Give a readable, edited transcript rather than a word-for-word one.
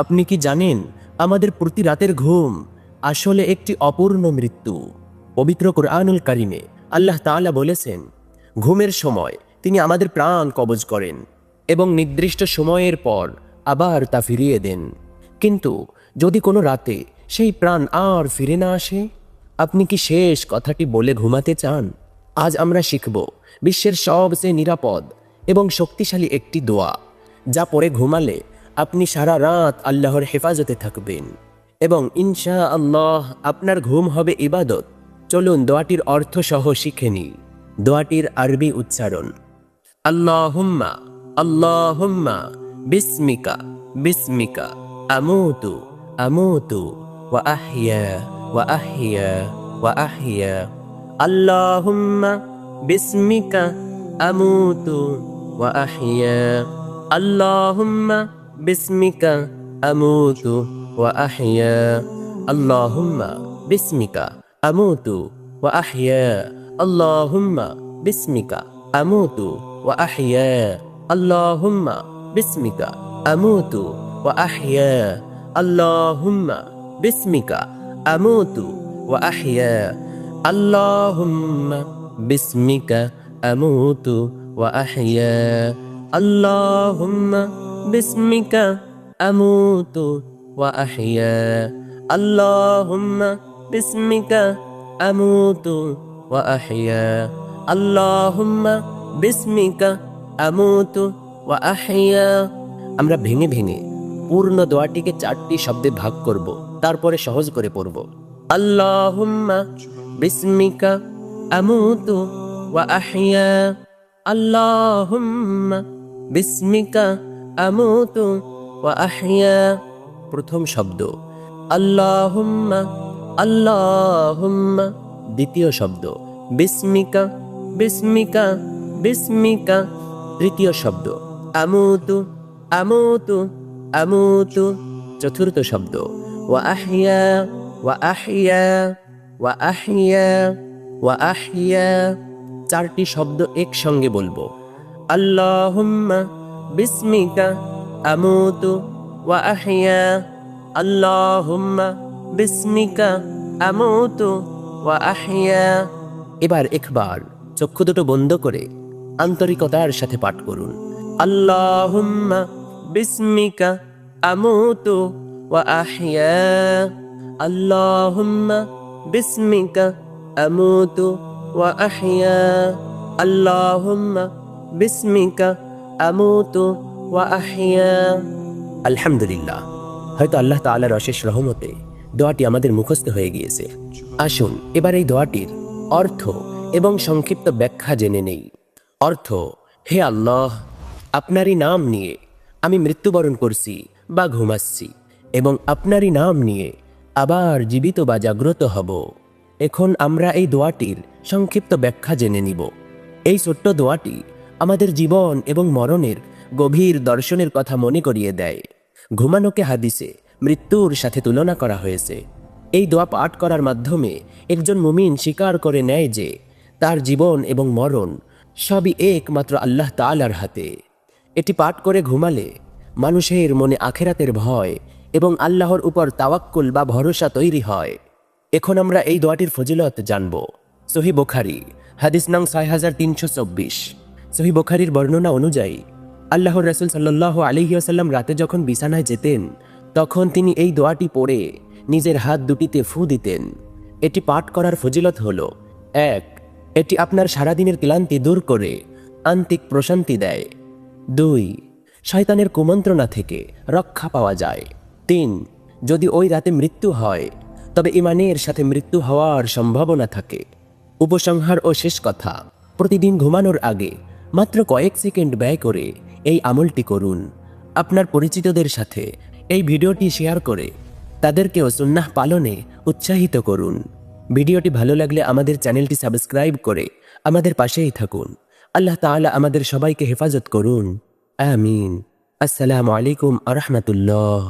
আপনি কি জানেন আমাদের প্রতি রাতের ঘুম আসলে একটি অপূর্ণ মৃত্যু? পবিত্র কোরআনুল কারিমে আল্লাহ তাআলা বলেছেন, ঘুমের সময় তিনি আমাদের প্রাণ কবজ করেন এবং নির্দিষ্ট সময়ের পর আবার তা ফিরিয়ে দেন। কিন্তু যদি কোনো রাতে সেই প্রাণ আর ফিরে না আসে, আপনি কি শেষ কথাটি বলে ঘুমাতে চান? আজ আমরা শিখব বিশ্বের সবচেয়ে নিরাপদ এবং শক্তিশালী একটি দোয়া, যা পড়ে ঘুমালে আপনি সারা রাত আল্লাহর হেফাজতে থাকবেন এবং ইনশা আল্লাহ আপনার ঘুম হবে ইবাদত। চলুন দোয়াটির অর্থ সহ শিখে নিই। দোয়াটির আরবি উচ্চারণ: আল্লাহুম্মা আল্লাহুম্মা বিসমিকা বিসমিকা আমুতু আমুতু ওয়া আহইয়া ওয়া আহইয়া ওয়া আহইয়া। আল্লাহুম্মা বিসমিকা আমুতু ওয়া আহইয়া। আল্লাহুম্মা বিসমিকা আমুতু ওয়া আহইয়া। আল্লাহুম্মা বিসমিকা আমুতু ওয়া আহইয়া। আল্লাহুম্মা বিসমিকা আমুতু ওয়া আহইয়া। আল্লাহুম্মা বিসমিকা আমুতু ওয়া আহইয়া। আল্লাহুম্মা বিসমিকা আমুতু ওয়া আহইয়া। আল্লাহুম্মা বিসমিকা আমুতু ওয়া আহইয়া। আল্লাহুম্মা বিসমিকা আমুতু ওয়া আহইয়া। আল্লাহুম্মা বিসমিকা আমুতু ওয়া আহইয়া। আল্লাহুম্মা বিসমিকা আমুতু ওয়া আহইয়া। আমরা ভেঙে ভেঙে পূর্ণ দোয়াটিকে 4টি শব্দে ভাগ করব, তারপরে সহজ করে পড়ব। আল্লাহুম্মা বিসমিকা আমুতু ওয়া আহইয়া। আল্লাহুম্মা বিসমিকা আমুতু ওয়া আহইয়া। প্রথম শব্দ আল্লাহুম্মা আল্লাহুম্মা। দ্বিতীয় শব্দ বিসমিকা বিসমিকা বিসমিকা। তৃতীয় শব্দ আমুতু আমুতু আমুতু। চতুর্থ শব্দ ওয়া আহইয়া ওয়া আহইয়া ওয়া আহইয়া ওয়া আহইয়া। 4টি শব্দ একসঙ্গে বলবো। আল্লাহুম্মা বিসমিকা আমুতু ওয়া আহইয়া। আল্লাহুম্মা বিসমিকা আমুতু ওয়া আহইয়া। এবার একবার চক্ষু দুটো বন্ধ করে আন্তরিকতার সাথে পাঠ করুন। আল্লাহুম্মা বিসমিকা আমুতু ওয়া আহইয়া। আল্লাহুম্মা বিসমিকা আমুতু ওয়া আহইয়া। আল্লাহুম্মা বিসমিকা আমুতু ওয়া আহইয়া। আলহামদুলিল্লাহ, হয়তো আল্লাহ তাআলার অশেষ রহমতে দোয়াটি আমাদের মুখস্থ হয়ে গিয়েছে। আসুন এবার এই দোয়াটির অর্থ এবং সংক্ষিপ্ত ব্যাখ্যা জেনে নেই। অর্থ: হে আল্লাহ, আপনারই নাম নিয়ে আমি মৃত্যুবরণ করছি বা ঘুমাচ্ছি এবং আপনারই নাম নিয়ে আবার জীবিত বা জাগ্রত হব। এখন আমরা এই দোয়াটির সংক্ষিপ্ত ব্যাখ্যা জেনে নিব। এই ছোট্ট দোয়াটি আমাদের জীবন এবং মরণের গভীর দর্শনের কথা মনে করিয়ে দেয়। ঘুমানোকে হাদিসে মৃত্যুর সাথে তুলনা করা হয়েছে। এই দোয়া পাঠ করার মাধ্যমে একজন মুমিন স্বীকার করে নেয় যে তার জীবন এবং মরণ সবই একমাত্র আল্লাহ তাআলার হাতে। এটি পাঠ করে ঘুমালে মানুষের মনে আখিরাতের ভয় এবং আল্লাহর উপর তাওয়াক্কুল বা ভরসা তৈরি হয়। এখন আমরা এই দোয়াটির ফজিলত জানব। সহিহ বুখারী হাদিস নং 6324। সহিহ বুখারীর বর্ণনা অনুযায়ী আল্লাহর রাসূল সাল্লাল্লাহু আলাইহি ওয়াসাল্লাম রাতে যখন বিছানায় যেতেন, তখন তিনি এই দোয়াটি পড়ে নিজের হাত দুটিতে ফু দিতেন। এটি পাঠ করার ফজিলত হল: 1. এটি আপনার সারাদিনের ক্লান্তি দূর করে আন্তিক প্রশান্তি দেয়। 2. শয়তানের কুমন্ত্রণা থেকে রক্ষা পাওয়া যায়। 3. যদি ওই রাতে মৃত্যু হয়, তবে ঈমানের সাথে মৃত্যু হওয়ার সম্ভাবনা থাকে। উপসংহার ও শেষ কথা: প্রতিদিন ঘুমানোর আগে মাত্র কয়েক সেকেন্ড ব্যয় করে এই আমলটি করুন। আপনার পরিচিতদের সাথে এই ভিডিওটি শেয়ার করে তাদেরকেও সুন্নাহ পালনে উৎসাহিত করুন। ভিডিওটি ভালো লাগলে আমাদের চ্যানেলটি সাবস্ক্রাইব করে আমাদের পাশেই থাকুন। আল্লাহ তাআলা আমাদের সবাইকে হেফাজত করুন। আমিন। আসসালামু আলাইকুম ওয়া রাহমাতুল্লাহ।